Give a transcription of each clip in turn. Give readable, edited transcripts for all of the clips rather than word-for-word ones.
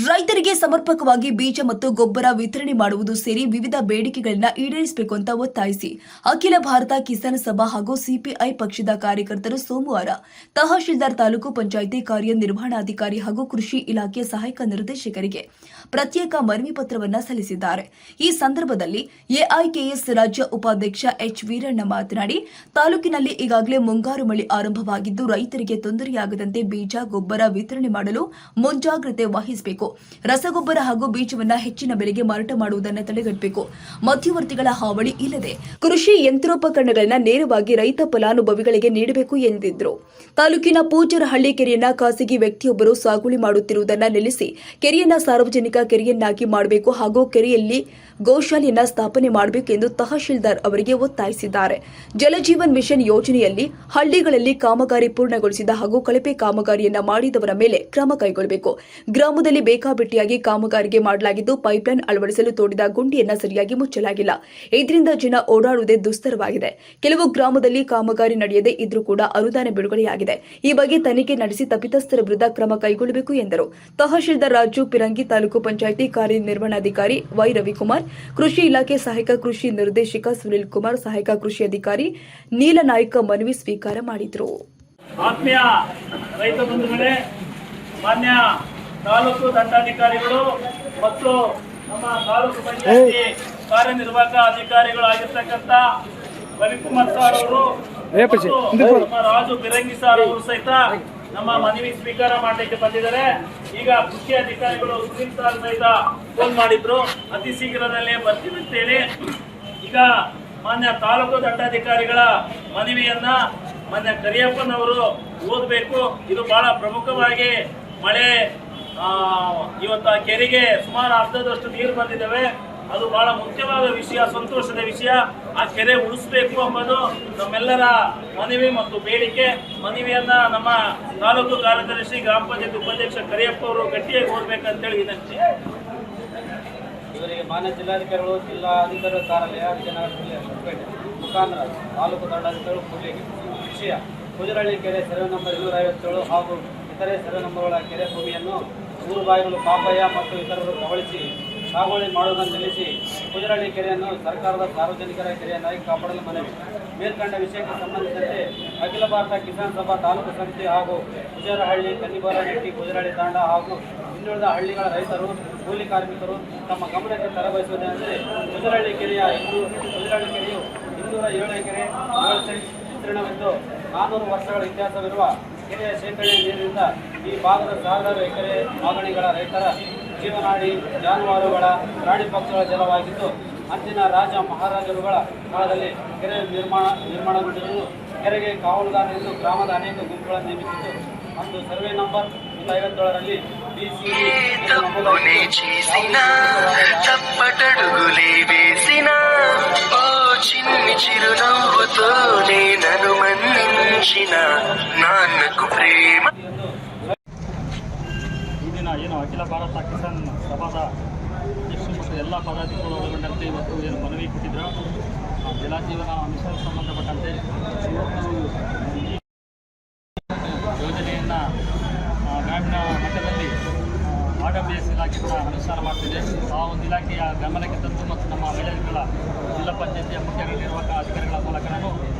ರೈತರಿಗೆ ಸಮರ್ಪಕವಾಗಿ ಬೀಜ ಮತ್ತು ಗೊಬ್ಬರ ವಿತರಣೆ ಮಾಡುವುದು ಸೇರಿ ವಿವಿಧ ಬೇಡಿಕೆಗಳನ್ನು ಈಡೇರಿಸಬೇಕು ಅಂತ ಒತ್ತಾಯಿಸಿ ಅಖಿಲ ಭಾರತ ಕಿಸಾನ್ ಸಭಾ ಹಾಗೂ ಸಿಪಿಐ ಪಕ್ಷದ ಕಾರ್ಯಕರ್ತರು ಸೋಮವಾರ ತಹಶೀಲ್ದಾರ್ ತಾಲೂಕು ಪಂಚಾಯಿತಿ ಕಾರ್ಯನಿರ್ವಹಣಾಧಿಕಾರಿ ಹಾಗೂ ಕೃಷಿ ಇಲಾಖೆ ಸಹಾಯಕ ನಿರ್ದೇಶಕರಿಗೆ ಪ್ರತ್ಯೇಕ ಮನವಿ ಪತ್ರವನ್ನು ಸಲ್ಲಿಸಿದ್ದಾರೆ. ಈ ಸಂದರ್ಭದಲ್ಲಿ ಎಐಕೆಎಸ್ ರಾಜ್ಯ ಉಪಾಧ್ಯಕ್ಷ ಎಚ್ ವೀರಣ್ಣ ಮಾತನಾಡಿ, ತಾಲೂಕಿನಲ್ಲಿ ಈಗಾಗಲೇ ಮುಂಗಾರು ಮಳೆ ಆರಂಭವಾಗಿದ್ದು ರೈತರಿಗೆ ತೊಂದರೆಯಾಗದಂತೆ ಬೀಜ ಗೊಬ್ಬರ ವಿತರಣೆ ಮಾಡಲು ಮುಂಜಾಗ್ರತೆ ವಹಿಸಬೇಕು. ರಸಗೊಬ್ಬರ ಹಾಗೂ ಬೀಜವನ್ನ ಹೆಚ್ಚಿನ ಬೆಲೆಗೆ ಮಾರಾಟ ಮಾಡುವುದನ್ನು ತಡೆಗಟ್ಟಬೇಕು. ಮಧ್ಯವರ್ತಿಗಳ ಹಾವಳಿ ಇಲ್ಲದೆ ಕೃಷಿ ಯಂತ್ರೋಪಕರಣಗಳನ್ನು ನೇರವಾಗಿ ರೈತ ಫಲಾನುಭವಿಗಳಿಗೆ ನೀಡಬೇಕು ಎಂದಿದ್ರು. ತಾಲೂಕಿನ ಪೂಜರಹಳ್ಳಿ ಕೆರೆಯನ್ನ ಖಾಸಗಿ ವ್ಯಕ್ತಿಯೊಬ್ಬರು ಸಾಗುವಳಿ ಮಾಡುತ್ತಿರುವುದನ್ನು ನಿಲ್ಲಿಸಿ ಕೆರೆಯನ್ನ ಸಾರ್ವಜನಿಕ ಕೆರೆಯನ್ನಾಗಿ ಮಾಡಬೇಕು ಹಾಗೂ ಕೆರೆಯಲ್ಲಿ ಗೋಶಾಲೆಯನ್ನ ಸ್ಥಾಪನೆ ಮಾಡಬೇಕು ಎಂದು ತಹಶೀಲ್ದಾರ್ ಅವರಿಗೆ ಒತ್ತಾಯಿಸಿದ್ದಾರೆ. ಜಲಜೀವನ್ ಮಿಷನ್ ಯೋಜನೆಯಲ್ಲಿ ಹಳ್ಳಿಗಳಲ್ಲಿ ಕಾಮಗಾರಿ ಪೂರ್ಣಗೊಳಿಸಿದ ಹಾಗೂ ಕಳಪೆ ಕಾಮಗಾರಿಯನ್ನ ಮಾಡಿದವರ ಮೇಲೆ ಕ್ರಮ ಕೈಗೊಳ್ಳಬೇಕು. ಗ್ರಾಮದಲ್ಲಿ ಬೇಕಾಬಿಟ್ಟಿಯಾಗಿ ಕಾಮಗಾರಿಗೆ ಮಾಡಲಾಗಿದ್ದು ಪೈಪ್ಲೈನ್ ಅಳವಡಿಸಲು ತೋಡಿದ ಗುಂಡಿಯನ್ನ ಸರಿಯಾಗಿ ಮುಚ್ಚಲಾಗಿಲ್ಲ. ಇದರಿಂದ ಜನ ಓಡಾಡುವುದೇ ದುಸ್ತರವಾಗಿದೆ. ಕೆಲವು ಗ್ರಾಮದಲ್ಲಿ ಕಾಮಗಾರಿ ನಡೆಯದೇ ಇದ್ರೂ ಕೂಡ ಅನುದಾನ ಬಿಡುಗಡೆಯಾಗಿದೆ. ಈ ಬಗ್ಗೆ ತನಿಖೆ ನಡೆಸಿ ತಪ್ಪಿತಸ್ಥರ ವಿರುದ್ಧ ಕ್ರಮ ಕೈಗೊಳ್ಳಬೇಕು ಎಂದರು. ತಹಶೀಲ್ದಾರ್ ರಾಜು ಪಿರಂಗಿ, ತಾಲೂಕು ಪಂಚಾಯಿತಿ ಕಾರ್ಯನಿರ್ವಹಣಾಧಿಕಾರಿ ವೈ ರವಿಕುಮಾರ್, ಕೃಷಿ ಇಲಾಖೆ ಸಹಾಯಕ ಕೃಷಿ ನಿರ್ದೇಶಕ ಸುನಿಲ್ ಕುಮಾರ್, ಸಹಾಯಕ ಕೃಷಿ ಅಧಿಕಾರಿ ನೀಲನಾಯ್ಕ ಮನವಿ ಸ್ವೀಕಾರ ಮಾಡಿದರು. ಆತ್ಮೀಯ ರೈತ ಬಂಧುಗಳೇ, ಮಾನ್ಯ ತಾಲೂಕು ದಂಡಾಧಿಕಾರಿಗಳು ಮತ್ತು ನಮ್ಮ ತಾಲೂಕು ಪಂಚಾಯಿತಿ ಕಾರ್ಯನಿರ್ವಾಹಕ ಅಧಿಕಾರಿಗಳಾಗಿರ್ತಕ್ಕಂಥ ರವಿಕುಮಾರ್ ಸರ್ ಅವರು, ನಮ್ಮ ರಾಜು ಬಿರಂಗಿ ಸರ್ ಅವರು ಸಹಿತ ನಮ್ಮ ಮನವಿ ಸ್ವೀಕಾರ ಮಾಡಲಿಕ್ಕೆ ಬಂದಿದ್ದಾರೆ. ಈಗ ಕೃಷಿ ಅಧಿಕಾರಿಗಳು ಸುನೀಲ್ ಸರ್ ಸಹಿತ ಫೋನ್ ಮಾಡಿದ್ರು, ಅತಿ ಶೀಘ್ರದಲ್ಲೇ ಬರ್ತೀವಿ ಅಂತೇಳಿ. ಈಗ ಮಾನ್ಯ ತಾಲೂಕು ದಂಡಾಧಿಕಾರಿಗಳ ಮನವಿಯನ್ನ ಮಾನ್ಯ ಕರಿಯಪ್ಪನವರು ಓದಬೇಕು. ಇದು ಬಹಳ ಪ್ರಮುಖವಾಗಿ ಮಳೆ ಇವತ್ತು ಕೆರೆಗೆ ಸುಮಾರು ಅರ್ಧದಷ್ಟು ನೀರು ಬಂದಿದ್ದಾವೆ. ಅದು ಬಹಳ ಮುಖ್ಯವಾದ ವಿಷಯ, ಸಂತೋಷದ ವಿಷಯ. ಆ ಕೆರೆ ಉಳಿಸಬೇಕು ಎಂಬುದು ನಮ್ಮೆಲ್ಲರ ಮನವಿ ಮತ್ತು ಬೇಡಿಕೆ. ಮನವಿಯನ್ನ ನಮ್ಮ ತಾಲೂಕು ಕಾರ್ಯದರ್ಶಿ, ಗ್ರಾಮ ಪಂಚಾಯತ್ ಉಪಾಧ್ಯಕ್ಷ ಕರಿಯಪ್ಪ ಅವರು ಗಟ್ಟಿಯಾಗಿ ಓದಬೇಕಂತೇಳಿ ವಿನಂತಿ. ಇವರಿಗೆ ಮಾನ್ಯ ಜಿಲ್ಲಾಧಿಕಾರಿಗಳು, ಜಿಲ್ಲಾಧಿಕಾರಿ ಕಾರ್ಯಾಲಯ, ವಿಜಯನಗರ ಜಿಲ್ಲೆ ಹೊಸಪೇಟೆ ಮುಖಾಂತರ ತಾಲೂಕು ದಂಡಾಧಿಕಾರಿಗಳು ಕೂಡಲಿಗೆ ವಿಷಯ ಪೂಜರಹಳ್ಳಿ ಕೆರೆ ಸರ್ವೆ ನಂಬರ್ 257 ಹಾಗೂ ಇತರೆ ಸರ್ವೆ ನಂಬರ್ಗಳ ಕೆರೆ ಭೂಮಿಯನ್ನು ಊರು ಬಾಗಿಲು ಪಾಪಯ್ಯ ಮತ್ತು ಇತರರು ಕಬಳಿಸಿ ಸಾಗುವಳಿ ಮಾಡುವುದನ್ನು ನಿಲ್ಲಿಸಿ ಪೂಜರಹಳ್ಳಿ ಕೆರೆಯನ್ನು ಸರ್ಕಾರದ ಸಾರ್ವಜನಿಕರ ಕೆರೆಯನ್ನಾಗಿ ಕಾಪಾಡಲು ಮನವಿ. ಮೇಲ್ಕಂಡ ವಿಷಯಕ್ಕೆ ಸಂಬಂಧಿಸಿದಂತೆ ಅಖಿಲ ಭಾರತ ಕಿಸಾನ್ ಸಭಾ ತಾಲೂಕು ಸಮಿತಿ ಹಾಗೂ ಪೂಜರಹಳ್ಳಿ, ಕನ್ನಿಬೋರಹಟ್ಟಿ, ಪೂಜರಹಳ್ಳಿ ತಾಂಡ ಹಾಗೂ ಇನ್ನುಳಿದ ಹಳ್ಳಿಗಳ ರೈತರು, ಕೂಲಿ ಕಾರ್ಮಿಕರು ತಮ್ಮ ಗಮನಕ್ಕೆ ತರಬಯಸುವುದೇನೆಂದರೆ ಪೂಜರಹಳ್ಳಿ ಕೆರೆಯು 207 ಎಕರೆ 7 ಸೆಂಟ್ ವಿಸ್ತೀರ್ಣವಿದ್ದು 400 ವರ್ಷಗಳ ಇತಿಹಾಸವಿರುವ ಕೆರೆಯ ಶೇಖರಣೆ ನೀರಿನಿಂದ ಈ ಭಾಗದ ಸಾವಿರಾರು ಎಕರೆ ಮಾಗಣಿಗಳ ರೈತರ ಜೀವನಾಡಿ, ಜಾನುವಾರುಗಳ, ಪ್ರಾಣಿ ಪಕ್ಷಿಗಳ ಜಲವಾಗಿದ್ದು ಅಂದಿನ ರಾಜ ಮಹಾರಾಜರುಗಳ ಕಾಲದಲ್ಲಿ ಕೆರೆ ನಿರ್ಮಾಣಗೊಂಡಿರುವುದು. ಕೆರೆಗೆ ಕಾವಲುಗಾರರೆಂದು ಗ್ರಾಮದ ಅನೇಕ ಗುಂಪುಗಳನ್ನು ನೇಮಿಸಿದ್ದು ಅಂದು ಸರ್ವೆ ನಂಬರ್ 157ರಲ್ಲಿ BCE ಏನು ಅಖಿಲ ಭಾರತ ಕಿಸಾನ್ ಸಭಾದ ಅಧ್ಯಕ್ಷರು ಮತ್ತು ಎಲ್ಲ ಪದಾಧಿಕಾರಿಗಳು ಒಳಗೊಂಡಂತೆ ಇವತ್ತು ಏನು ಮನವಿ ಕೊಟ್ಟಿದ್ರು ಜಲಜೀವನ ಮಿಷನ್ ಸಂಬಂಧಪಟ್ಟಂತೆ ಇವತ್ತು ಯೋಜನೆಯನ್ನು ಗ್ರಾಮೀಣ ಮಟ್ಟದಲ್ಲಿ RWS ಇಲಾಖೆ ಕೂಡ ಅನುಷ್ಠಾನ ಮಾಡ್ತಿದೆ. ಆ ಒಂದು ಇಲಾಖೆಯ ಗಮನಕ್ಕೆ ತಂದು ಮತ್ತು ನಮ್ಮ ಮಹಿಳೆಯರುಗಳ ಜಿಲ್ಲಾ ಪಂಚಾಯತಿಯ ಮುಖ್ಯ ನಿರ್ವಾಹಕ ಅಧಿಕಾರಿಗಳ ಮೂಲಕ ನಾನು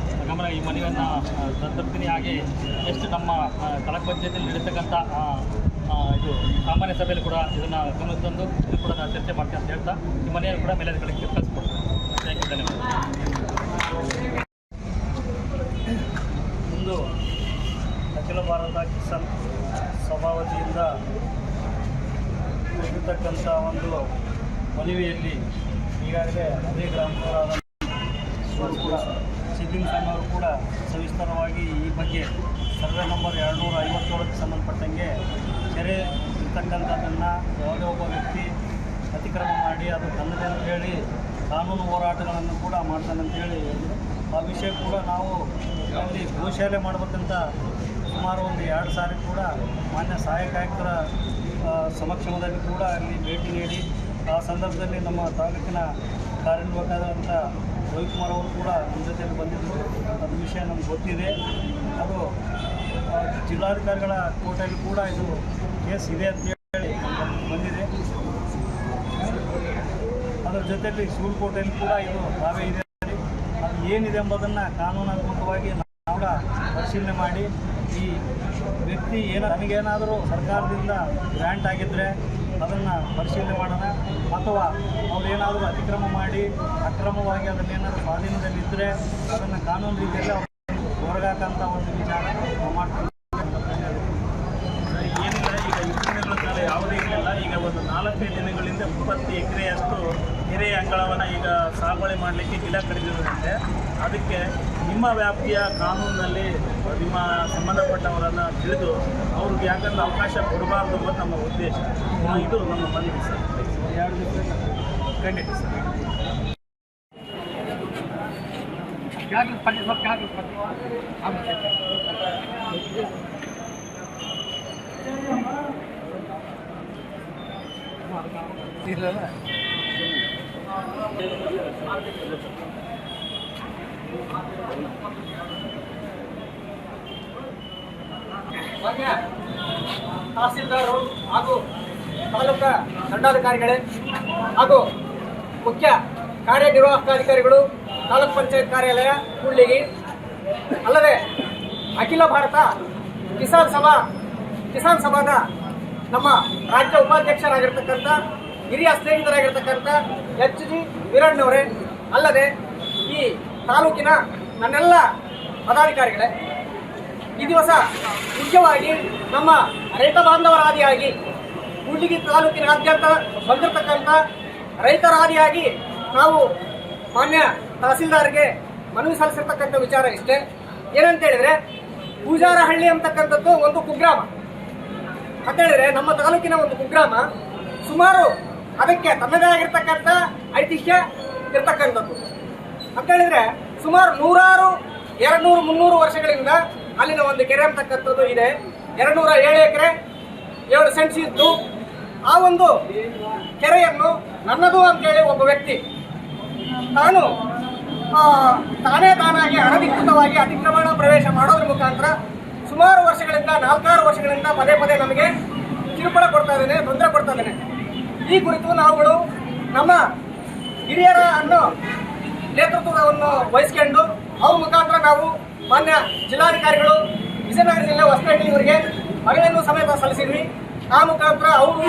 ಗಮನ ಈ ಮನವಿಯನ್ನು ತರ್ತೀನಿ. ಹಾಗೆ ಎಷ್ಟು ನಮ್ಮ ತಾಲೂಕು ಪಂಚಾಯತಿಯಲ್ಲಿ ನಡೀತಕ್ಕಂಥ ಇದು ಸಾಮಾನ್ಯ ಸಭೆಯಲ್ಲಿ ಕೂಡ ಇದನ್ನು ಗಮನ ತಂದು ಇದು ಕೂಡ ನಾನು ಚರ್ಚೆ ಮಾಡ್ತೀನಿ ಅಂತ ಹೇಳ್ತಾ ಈ ಮನೆಯನ್ನು ಕೂಡ ಮೇಲಧಿಕಾರಿಗೆ ಕಳಿಸ್ಕೊಡ್ತೀನಿ. ಥ್ಯಾಂಕ್ ಯು, ಧನ್ಯವಾದ. ಇಂದು ಅಖಿಲ ಭಾರತ ಕಿಸಾನ್ ಸಭಾ ವತಿಯಿಂದ ಇರತಕ್ಕಂಥ ಒಂದು ಮನವಿಯಲ್ಲಿ ಈಗಾಗಲೇ ಅದೇ ಗ್ರಾಮದವರಾದ ಕೂಡ ಸಿದ್ದಿನ್ ಖಾನ್ ಅವರು ಕೂಡ ಸವಿಸ್ತಾರವಾಗಿ ಈ ಬಗ್ಗೆ ಸರ್ವೆ ನಂಬರ್ 257ಕ್ಕೆ ಸಂಬಂಧಪಟ್ಟಂಗೆ ಕೆರೆ ಇರ್ತಕ್ಕಂಥದ್ದನ್ನು ಯಾವುದೇ ಒಬ್ಬ ವ್ಯಕ್ತಿ ಅತಿಕ್ರಮ ಮಾಡಿ ಅದು ತನ್ನದೇ ಅಂತ ಹೇಳಿ ಕಾನೂನು ಹೋರಾಟಗಳನ್ನು ಕೂಡ ಮಾಡ್ತಾನಂತೇಳಿ ಆ ವಿಷಯ ಕೂಡ ನಾವು ಅಲ್ಲಿ ಗೋಶಾಲೆ ಮಾಡಬೇಕಂತ ಸುಮಾರು ಒಂದು 2 ಸಾರಿ ಕೂಡ ಮಾನ್ಯ ಸಹಾಯಕ ಆಯುಕ್ತರ ಸಮಕ್ಷಮದಲ್ಲಿ ಕೂಡ ಅಲ್ಲಿ ಭೇಟಿ ನೀಡಿ ಆ ಸಂದರ್ಭದಲ್ಲಿ ನಮ್ಮ ತಾಲೂಕಿನ ಕಾರ್ಯನಿರ್ವಾಹಕರಾದಂಥ ರವಿಕುಮಾರ್ ಅವರು ಕೂಡ ನಮ್ಮ ಜೊತೆಯಲ್ಲಿ ಬಂದಿದ್ದರು. ಅದು ವಿಷಯ ನಮ್ಗೆ ಗೊತ್ತಿದೆ. ಅದು ಜಿಲ್ಲಾಧಿಕಾರಿಗಳ ಕೋರ್ಟಲ್ಲಿ ಕೂಡ ಇದು ಕೇಸ್ ಇದೆ ಅಂತ ಹೇಳಿ ಬಂದಿದೆ. ಅದರ ಜೊತೆಯಲ್ಲಿ ಶಿವಕೋಟೆಯಲ್ಲಿ ಕೂಡ ಇದು ಬಾವಿ ಇದೆ. ಅದು ಏನಿದೆ ಎಂಬುದನ್ನು ಕಾನೂನಾತ್ಮಕವಾಗಿ ನಾವು ಕೂಡ ಪರಿಶೀಲನೆ ಮಾಡಿ ಈ ವ್ಯಕ್ತಿ ನನಗೇನಾದರೂ ಸರ್ಕಾರದಿಂದ ಗ್ರ್ಯಾಂಟ್ ಆಗಿದ್ದರೆ ಅದನ್ನು ಪರಿಶೀಲನೆ ಮಾಡೋಣ, ಅಥವಾ ಅವರೇನಾದರೂ ಅತಿಕ್ರಮ ಮಾಡಿ ಅಕ್ರಮವಾಗಿ ಅದನ್ನೇನಾದರೂ ಸ್ವಾಧೀನದಲ್ಲಿದ್ದರೆ ಅದನ್ನು ಕಾನೂನು ರೀತಿಯಲ್ಲಿ ಅವರು ಹೊರಗಾಕಂಥ ಒಂದು ವಿಚಾರ ಮಾಡ್ತಾರೆ. ಏನಿಲ್ಲ, ಈಗ 20 ದಿನಗಳ ಕಾಲ ಯಾವುದೇ ಇರಲಿಲ್ಲ. ಈಗ ಒಂದು 4 ದಿನಗಳಿಂದ 20 ಎಕರೆಯಷ್ಟು ಕೆರೆ ಅಂಗಳವನ್ನು ಈಗ ಸಾಗುವಳಿ ಮಾಡಲಿಕ್ಕೆ ಗಿಡ ಕಡಿದಿರುವಂತೆ, ಅದಕ್ಕೆ ನಿಮ್ಮ ವ್ಯಾಪ್ತಿಯ ಕಾನೂನಿನಲ್ಲಿ ನಿಮ್ಮ ಸಂಬಂಧಪಟ್ಟವರನ್ನು ತಿಳಿದು ಅವ್ರಿಗೆ ಯಾಕಂದ್ರೆ ಅವಕಾಶ ಕೊಡಬಾರ್ದು ಅನ್ನೋದು ನಮ್ಮ ಉದ್ದೇಶ. ಇದು ನಮ್ಮ ಮನವಿ ಸರ್. ಖಂಡಿತ ಸರ್. ಮಾನ್ಯ ತಹಸೀಲ್ದಾರರು ಹಾಗೂ ತಾಲೂಕಾ ದಂಡಾಧಿಕಾರಿಗಳೇ ಹಾಗೂ ಮುಖ್ಯ ಕಾರ್ಯನಿರ್ವಾಹಕಾಧಿಕಾರಿಗಳು, ತಾಲೂಕ್ ಪಂಚಾಯತ್ ಕಾರ್ಯಾಲಯ ಕೂಡ್ಲಿಗಿ, ಅಲ್ಲದೆ ಅಖಿಲ ಭಾರತ ಕಿಸಾನ್ ಸಭಾದ ನಮ್ಮ ರಾಜ್ಯ ಉಪಾಧ್ಯಕ್ಷರಾಗಿರ್ತಕ್ಕಂಥ ಹಿರಿಯ ಸ್ನೇಹಿತರಾಗಿರ್ತಕ್ಕಂಥ HG ವೀರಣ್ಣವರೇ, ಅಲ್ಲದೆ ಈ ತಾಲೂಕಿನ ನನ್ನೆಲ್ಲ ಪದಾಧಿಕಾರಿಗಳೇ, ಈ ದಿವಸ ಮುಖ್ಯವಾಗಿ ನಮ್ಮ ರೈತ ಬಾಂಧವರಾದಿಯಾಗಿ ಕೂಡ್ಲಿಗಿ ತಾಲೂಕಿನಾದ್ಯಂತ ಬಂದಿರತಕ್ಕಂಥ ರೈತರಾದಿಯಾಗಿ ನಾವು ಮಾನ್ಯ ತಹಸೀಲ್ದಾರ್ಗೆ ಮನವಿ ಸಲ್ಲಿಸಿರ್ತಕ್ಕಂಥ ವಿಚಾರ ಇಷ್ಟೇ. ಏನಂತ ಹೇಳಿದ್ರೆ, ಪೂಜಾರಹಳ್ಳಿ ಅಂತಕ್ಕಂಥದ್ದು ಒಂದು ಕುಗ್ರಾಮ ಅಂತ ಹೇಳಿದ್ರೆ, ನಮ್ಮ ತಾಲೂಕಿನ ಒಂದು ಕುಗ್ರಾಮ. ಸುಮಾರು ಅದಕ್ಕೆ ತನ್ನದೇ ಆಗಿರ್ತಕ್ಕಂಥ ಐತಿಹ್ಯ ಇರ್ತಕ್ಕಂಥದ್ದು ಅಂತ ಹೇಳಿದ್ರೆ, ಸುಮಾರು 100, 200, 300 ವರ್ಷಗಳಿಂದ ಅಲ್ಲಿನ ಒಂದು ಕೆರೆ ಅಂತಕ್ಕಂಥದ್ದು ಇದೆ. 207 ಎಕರೆ 7 ಸೆಂಟ್ಸ್ ಇದ್ದು, ಆ ಒಂದು ಕೆರೆಯನ್ನು ನನ್ನದು ಅಂತೇಳಿ ಒಬ್ಬ ವ್ಯಕ್ತಿ ತಾನಾಗಿ ಅನಧಿಕೃತವಾಗಿ ಅತಿಕ್ರಮಣ ಪ್ರವೇಶ ಮಾಡೋದ್ರ ಮುಖಾಂತರ ಸುಮಾರು ವರ್ಷಗಳಿಂದ 4-6 ವರ್ಷಗಳಿಂದ ಪದೇ ಪದೇ ನಮಗೆ ಕಿರುಕುಳ ಕೊಡ್ತಾ ಇದ್ದೇನೆ, ತೊಂದರೆ ಕೊಡ್ತಾ ಇದ್ದೇನೆ. ಈ ಕುರಿತು ನಾವುಗಳು ನಮ್ಮ ಹಿರಿಯರ ನೇತೃತ್ವವನ್ನು ವಹಿಸಿಕೊಂಡು ಅವ್ರ ಮುಖಾಂತರ ನಾವು ಮಾನ್ಯ ಜಿಲ್ಲಾಧಿಕಾರಿಗಳು ವಿಜಯನಗರ ಜಿಲ್ಲೆ ಹೊಸಪೇಟೆ ಇವರಿಗೆ ಮನವಿಯನ್ನು ಸಮೇತ ಸಲ್ಲಿಸಿದ್ವಿ. ಆ ಮುಖಾಂತರ ಅವರು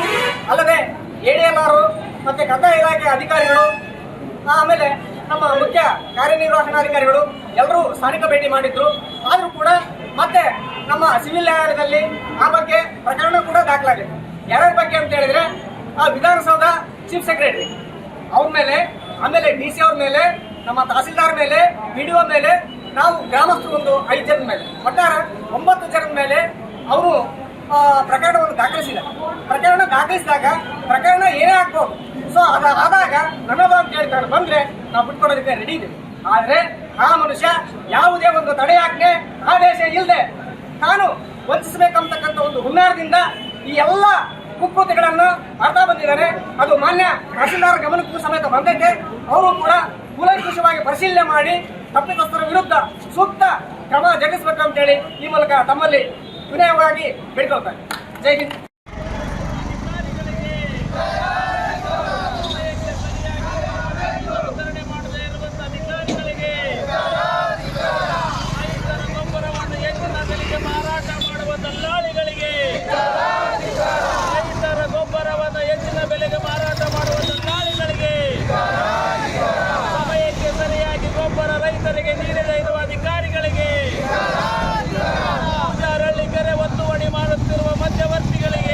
ಅಲ್ಲದೆ ADLR ಮತ್ತೆ ಕಂದಾಯ ಇಲಾಖೆ ಅಧಿಕಾರಿಗಳು, ಆಮೇಲೆ ನಮ್ಮ ಮುಖ್ಯ ಕಾರ್ಯನಿರ್ವಹಣಾಧಿಕಾರಿಗಳು ಎಲ್ಲರೂ ಸ್ಥಾನಿಕ ಭೇಟಿ ಮಾಡಿದ್ರು. ಆದರೂ ಕೂಡ ಮತ್ತೆ ನಮ್ಮ ಸಿವಿಲ್ ನ್ಯಾಯಾಲಯದಲ್ಲಿ ಆ ಬಗ್ಗೆ ಪ್ರಕರಣ ಕೂಡ ದಾಖಲಾಗಿದೆ. ಯಾರ್ಯಾರ ಬಗ್ಗೆ ಅಂತ ಹೇಳಿದ್ರೆ, ಆ ವಿಧಾನಸೌಧ ಚೀಫ್ ಸೆಕ್ರೆಟರಿ ಅವ್ರ ಮೇಲೆ, ಆಮೇಲೆ DC ಅವ್ರ ಮೇಲೆ, ನಮ್ಮ ತಹಸೀಲ್ದಾರ್ ಮೇಲೆ, PDO ಮೇಲೆ, ನಾವು ಗ್ರಾಮಸ್ಥರು ಒಂದು 5 ಜನದ ಮೇಲೆ, ಒಟ್ಟಾರೆ 9 ಜನದ ಮೇಲೆ ಅವರು ಪ್ರಕರಣವನ್ನು ದಾಖಲಿಸಿದ್ದಾರೆ. ಪ್ರಕರಣ ದಾಖಲಿಸಿದಾಗ ಪ್ರಕರಣ ಏನೇ ಆಗ್ಬೋದು. ಸೊ ಅದಾದಾಗ ನನ್ನದು ಅಂತ ಹೇಳ್ತಾರೆ ಬಂದ್ರೆ ನಾವು ಬಿಟ್ಕೊಡೋದಕ್ಕೆ ರೆಡಿ ಇದ್ದೀವಿ. ಆದ್ರೆ ಆ ಮನುಷ್ಯ ಯಾವುದೇ ಒಂದು ತಡೆಯಾಜ್ಞೆ ಆದೇಶ ಇಲ್ಲದೆ ತಾನು ವಂಚಿಸಬೇಕಂತಕ್ಕಂಥ ಒಂದು ಹುನ್ನಾರದಿಂದ ಈ ಎಲ್ಲ ಕುಕೃತಿಗಳನ್ನು ಮಾಡ್ತಾ ಬಂದಿದ್ದಾರೆ. ಅದು ಮಾನ್ಯ ತಹಸೀಲ್ದಾರ್ ಗಮನಕ್ಕೂ ಸಮೇತ ಬಂದೈತೆ. ಅವರು ಕೂಡ ಕೂಲಂಕುಷವಾಗಿ ಪರಿಶೀಲನೆ ಮಾಡಿ ತಪ್ಪಿತಸ್ಥರ ವಿರುದ್ಧ ಸೂಕ್ತ ಕ್ರಮ ಜರುಗಿಸಬೇಕಂತೇಳಿ ಈ ಮೂಲಕ ತಮ್ಮಲ್ಲಿ ವಿನಯವಾಗಿ ಬೇಡ್ಕೊಳ್ತಾರೆ. ಜೈ ಹಿಂದ್. ಮಾರಾಟ ಮಾಡುವ ದಲ್ಲಾಳಿಗಳಿಗೆ, ರೈತರ ಗೊಬ್ಬರವನ್ನು ಹೆಚ್ಚಿನ ಬೆಲೆಗೆ ಮಾರಾಟ ಮಾಡುವ ದಲ್ಲಾಳಿಗಳಿಗೆ, ಸಮಯಕ್ಕೆ ಸರಿಯಾಗಿ ಗೊಬ್ಬರ ರೈತರಿಗೆ ನೀಡದೇ ಇರುವ ಅಧಿಕಾರಿಗಳಿಗೆ, ಪೂಜಾರಹಳ್ಳಿ ಕೆರೆ ಒತ್ತುವರಿ ಮಾಡುತ್ತಿರುವ ಮಧ್ಯವರ್ತಿಗಳಿಗೆ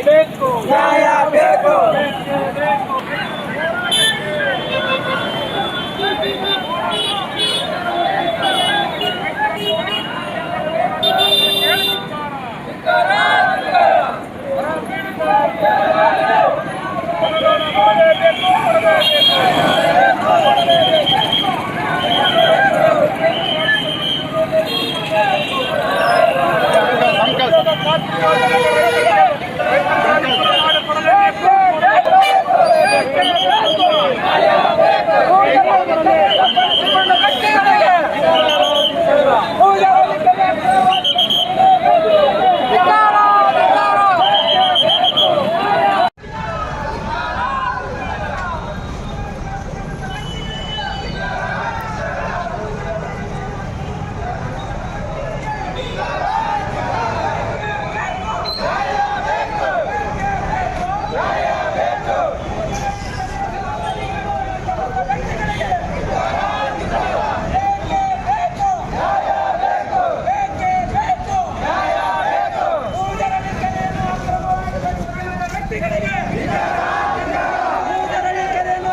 ಬೇಕು ನ್ಯಾಯ ಬೇಕು.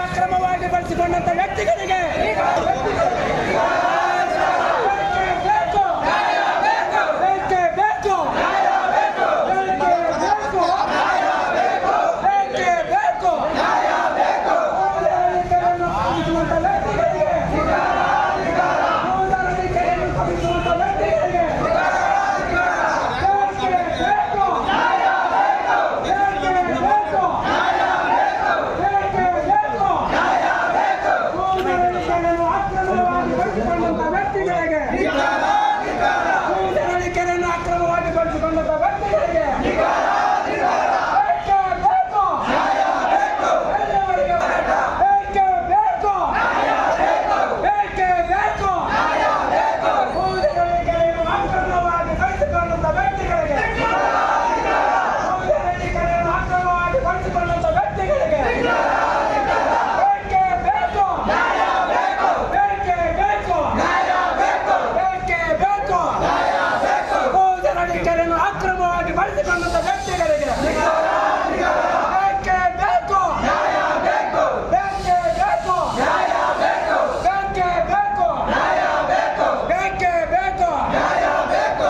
ಅಕ್ರಮವಾಗಿ ಬಳಸಿಕೊಂಡಂತ ವ್ಯಕ್ತಿಗಳಿಗೆ ಅಕ್ರಮವಾಗಿ ಬಳಸಿಕೊಂಡಂತ ವ್ಯಕ್ತಿಗಳಿಗೆ ಅಕ್ರಮವಾಗಿ ಬಳಸಿಕೊಂಡಂತ ವ್ಯಕ್ತಿಗಳಿಗೆ ಬೇಕೇ ಬೇಕು, ಬೇಕೇ ಬೇಕು, ಬೇಕೇ ಬೇಕು, ಬೇಕೇ ಬೇಕು.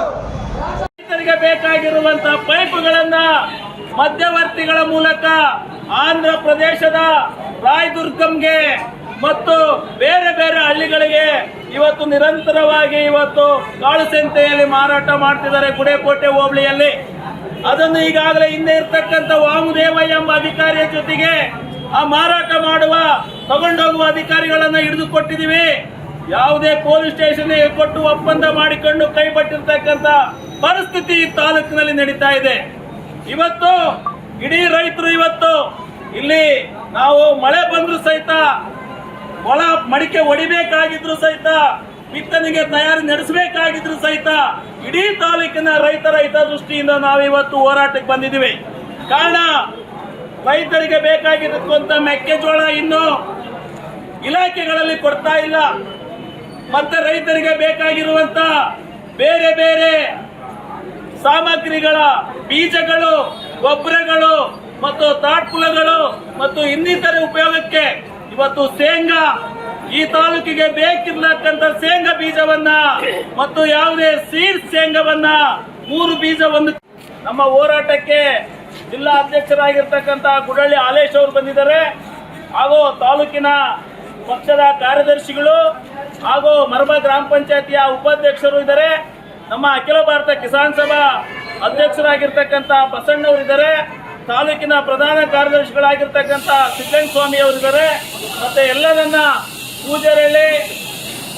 ರೈತರಿಗೆ ಬೇಕಾಗಿರುವಂತಹ ಪೈಪುಗಳನ್ನ ಮಧ್ಯವರ್ತಿಗಳ ಮೂಲಕ ಆಂಧ್ರ ಪ್ರದೇಶದ ರಾಯದುರ್ಗಂಗೆ ಮತ್ತು ಬೇರೆ ಬೇರೆ ಹಳ್ಳಿಗಳಿಗೆ ಇವತ್ತು ನಿರಂತರವಾಗಿ ಇವತ್ತು ಕಾಳು ಸಂತೆಯಲ್ಲಿ ಮಾರಾಟ ಮಾಡ್ತಿದ್ದಾರೆ ಗುಡೇಕೋಟೆ ಹೋಬಳಿಯಲ್ಲಿ. ಅದನ್ನು ಈಗಾಗಲೇ ಹಿಂದೆ ಇರ್ತಕ್ಕಂಥ ವಾಮದೇವಯ್ಯ ಎಂಬ ಅಧಿಕಾರಿಯ ಜೊತೆಗೆ ಆ ಮಾರಾಟ ಮಾಡುವ ತಗೊಂಡೋಗುವ ಅಧಿಕಾರಿಗಳನ್ನ ಹಿಡಿದುಕೊಟ್ಟಿದ್ದೀವಿ. ಯಾವುದೇ ಪೊಲೀಸ್ ಸ್ಟೇಷನ್ ಕೊಟ್ಟು ಒಪ್ಪಂದ ಮಾಡಿಕೊಂಡು ಕೈಬಿಟ್ಟಿರ್ತಕ್ಕಂಥ ಪರಿಸ್ಥಿತಿ ಈ ತಾಲೂಕಿನಲ್ಲಿ ನಡೀತಾ ಇದೆ. ಇವತ್ತು ಇಡೀ ರೈತರು ಇವತ್ತು ಇಲ್ಲಿ ನಾವು ಮಳೆ ಬಂದ್ರು ಸಹಿತ ಹೊಲ ಮಡಿಕೆ ಹೊಡಿಬೇಕಾಗಿದ್ರು ಸಹಿತ ಬಿತ್ತನೆಗೆ ತಯಾರಿ ನಡೆಸಬೇಕಾಗಿದ್ರು ಸಹಿತ ಇಡೀ ತಾಲೂಕಿನ ರೈತರ ಹಿತದೃಷ್ಟಿಯಿಂದ ನಾವಿವತ್ತು ಹೋರಾಟಕ್ಕೆ ಬಂದಿದ್ದೀವಿ. ಕಾರಣ ರೈತರಿಗೆ ಬೇಕಾಗಿರುವಂತ ಮೆಕ್ಕೆಜೋಳ ಇನ್ನು ಇಲಾಖೆಗಳಲ್ಲಿ ಕೊಡ್ತಾ ಇಲ್ಲ. ಮತ್ತೆ ರೈತರಿಗೆ ಬೇಕಾಗಿರುವಂತ ಬೇರೆ ಬೇರೆ ಸಾಮಗ್ರಿಗಳ ಬೀಜಗಳು, ಗೊಬ್ಬರಗಳು ಮತ್ತು ತಾಟ್ಪುಲಗಳು ಮತ್ತು ಇನ್ನಿತರೆ ಉಪಯೋಗಕ್ಕೆ ಇವತ್ತು ಶೇಂಗಾ, ಈ ತಾಲೂಕಿಗೆ ಬೇಕಿರ್ತಕ್ಕಂಥ ಶೇಂಗಾ ಬೀಜವನ್ನ ಮತ್ತು ಯಾವುದೇ ಸೀಡ್ಸ್ ಶೇಂಗಾವನ್ನ 3 ಬೀಜವನ್ನು ನಮ್ಮ ಹೋರಾಟಕ್ಕೆ ಜಿಲ್ಲಾ ಅಧ್ಯಕ್ಷರಾಗಿರ್ತಕ್ಕಂಥ ಗುಡಳ್ಳಿ ಹಾಲೇಶ್ ಅವರು ಬಂದಿದ್ದಾರೆ. ಹಾಗೂ ತಾಲೂಕಿನ ಪಕ್ಷದ ಕಾರ್ಯದರ್ಶಿಗಳು ಹಾಗೂ ಮರಬ ಗ್ರಾಮ ಪಂಚಾಯತಿಯ ಉಪಾಧ್ಯಕ್ಷರು ಇದ್ದಾರೆ. ನಮ್ಮ ಅಖಿಲ ಭಾರತ ಕಿಸಾನ್ ಸಭಾ ಅಧ್ಯಕ್ಷರಾಗಿರ್ತಕ್ಕಂಥ ಬಸಣ್ಣವರು ಇದ್ದಾರೆ. ತಾಲೂಕಿನ ಪ್ರಧಾನ ಕಾರ್ಯದರ್ಶಿಗಳಾಗಿರ್ತಕ್ಕಂಥ ಸಿದ್ದಣ್ಣ ಸ್ವಾಮಿ ಅವರಿದ್ದಾರೆ. ಮತ್ತೆ ಎಲ್ಲರನ್ನ ಪೂಜಾರಳ್ಳಿ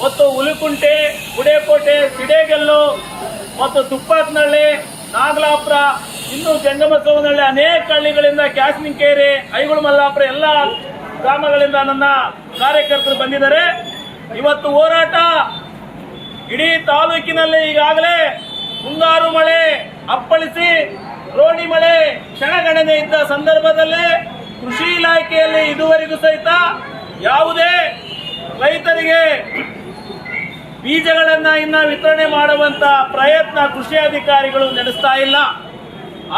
ಮತ್ತು ಹುಲಿಕುಂಟೆ, ಗುಡೇಕೋಟೆ, ಸಿಡೇಗಲ್ಲು ಮತ್ತು ತುಪ್ಪಾಕ್ನಹಳ್ಳಿ, ನಾಗಲಾಪುರ, ಇನ್ನು ಜಂಗಮಸವನಹಳ್ಳಿ ಅನೇಕ ಹಳ್ಳಿಗಳಿಂದ, ಕ್ಯಾಸ್ನಿಂಕೇರಿ, ಐಗುಳು ಮಲ್ಲಾಪುರ ಎಲ್ಲ ಗ್ರಾಮಗಳಿಂದ ನನ್ನ ಕಾರ್ಯಕರ್ತರು ಬಂದಿದ್ದಾರೆ. ಇವತ್ತು ಹೋರಾಟ ಇಡೀ ತಾಲೂಕಿನಲ್ಲಿ ಈಗಾಗಲೇ ಮುಂಗಾರು ಮಳೆ ಅಪ್ಪಳಿಸಿ ರೋಣಿ ಮಳೆ ಕ್ಷಣಗಣನೆ ಇದ್ದ ಸಂದರ್ಭದಲ್ಲಿ ಕೃಷಿ ಇಲಾಖೆಯಲ್ಲಿ ಇದುವರೆಗೂ ಸಹಿತ ಯಾವುದೇ ರೈತರಿಗೆ ಬೀಜಗಳನ್ನ ಇನ್ನ ವಿತರಣೆ ಮಾಡುವಂತ ಪ್ರಯತ್ನ ಕೃಷಿ ಅಧಿಕಾರಿಗಳು ನಡೆಸ್ತಾ ಇಲ್ಲ.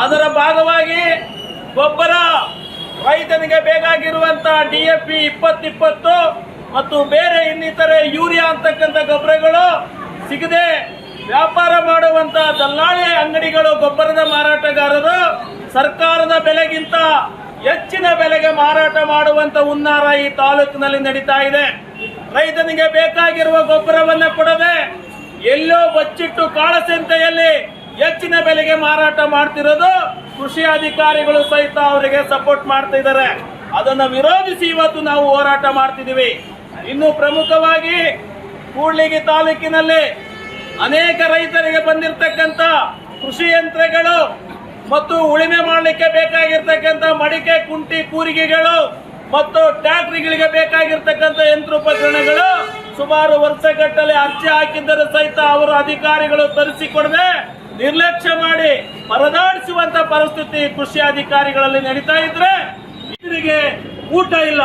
ಅದರ ಭಾಗವಾಗಿ ಗೊಬ್ಬರ ರೈತನಿಗೆ ಬೇಕಾಗಿರುವಂತ DAP 2020 ಮತ್ತು ಬೇರೆ ಇನ್ನಿತರೆ ಯೂರಿಯಾ ಅಂತಕ್ಕಂಥ ಗೊಬ್ಬರಗಳು ಸಿಗದೆ ವ್ಯಾಪಾರ ಮಾಡುವಂತ ದಲ್ಲಾಳಿ ಅಂಗಡಿಗಳು, ಗೊಬ್ಬರದ ಮಾರಾಟಗಾರರು ಸರ್ಕಾರದ ಬೆಲೆಗಿಂತ ಹೆಚ್ಚಿನ ಬೆಲೆಗೆ ಮಾರಾಟ ಮಾಡುವಂತ ಹುನ್ನಾರ ಈ ತಾಲೂಕಿನಲ್ಲಿ ನಡೀತಾ ಇದೆ. ರೈತನಿಗೆ ಬೇಕಾಗಿರುವ ಗೊಬ್ಬರವನ್ನ ಕೊಡದೆ ಎಲ್ಲೋ ಬಚ್ಚಿಟ್ಟು ಕಾಳಸಂತೆಯಲ್ಲಿ ಹೆಚ್ಚಿನ ಬೆಲೆಗೆ ಮಾರಾಟ ಮಾಡ್ತಿರೋದು ಕೃಷಿ ಅಧಿಕಾರಿಗಳು ಸಹಿತ ಅವರಿಗೆ ಸಪೋರ್ಟ್ ಮಾಡ್ತಾ ಇದ್ದಾರೆ. ಅದನ್ನು ವಿರೋಧಿಸಿ ಇವತ್ತು ನಾವು ಹೋರಾಟ ಮಾಡ್ತಿದ್ದೀವಿ. ಇನ್ನು ಪ್ರಮುಖವಾಗಿ ಕೂಡ್ಲಿಗಿ ತಾಲೂಕಿನಲ್ಲಿ ಅನೇಕ ರೈತರಿಗೆ ಬಂದಿರತಕ್ಕಂತ ಕೃಷಿ ಯಂತ್ರಗಳು ಮತ್ತು ಉಳಿಮೆ ಮಾಡಲಿಕ್ಕೆ ಬೇಕಾಗಿರ್ತಕ್ಕಂಥ ಮಡಿಕೆ, ಕುಂಟಿ, ಕೂರಿಗೆಗಳು ಮತ್ತು ಟ್ರ್ಯಾಕ್ಟರ್ಗಳಿಗೆ ಬೇಕಾಗಿರ್ತಕ್ಕಂಥ ಯಂತ್ರೋಪಕರಣಗಳು ಸುಮಾರು ವರ್ಷಗಟ್ಟಲೆ ಅರ್ಜಿ ಹಾಕಿದ್ದರೂ ಸಹಿತ ಅವರು ಅಧಿಕಾರಿಗಳು ತರಿಸಿಕೊಡದೆ ನಿರ್ಲಕ್ಷ್ಯ ಮಾಡಿ ಪರದಾಡಿಸುವಂತ ಪರಿಸ್ಥಿತಿ ಕೃಷಿ ಅಧಿಕಾರಿಗಳಲ್ಲಿ ನಡೀತಾ ಇದ್ರೆ ಇವರಿಗೆ ಊಟ ಇಲ್ಲ.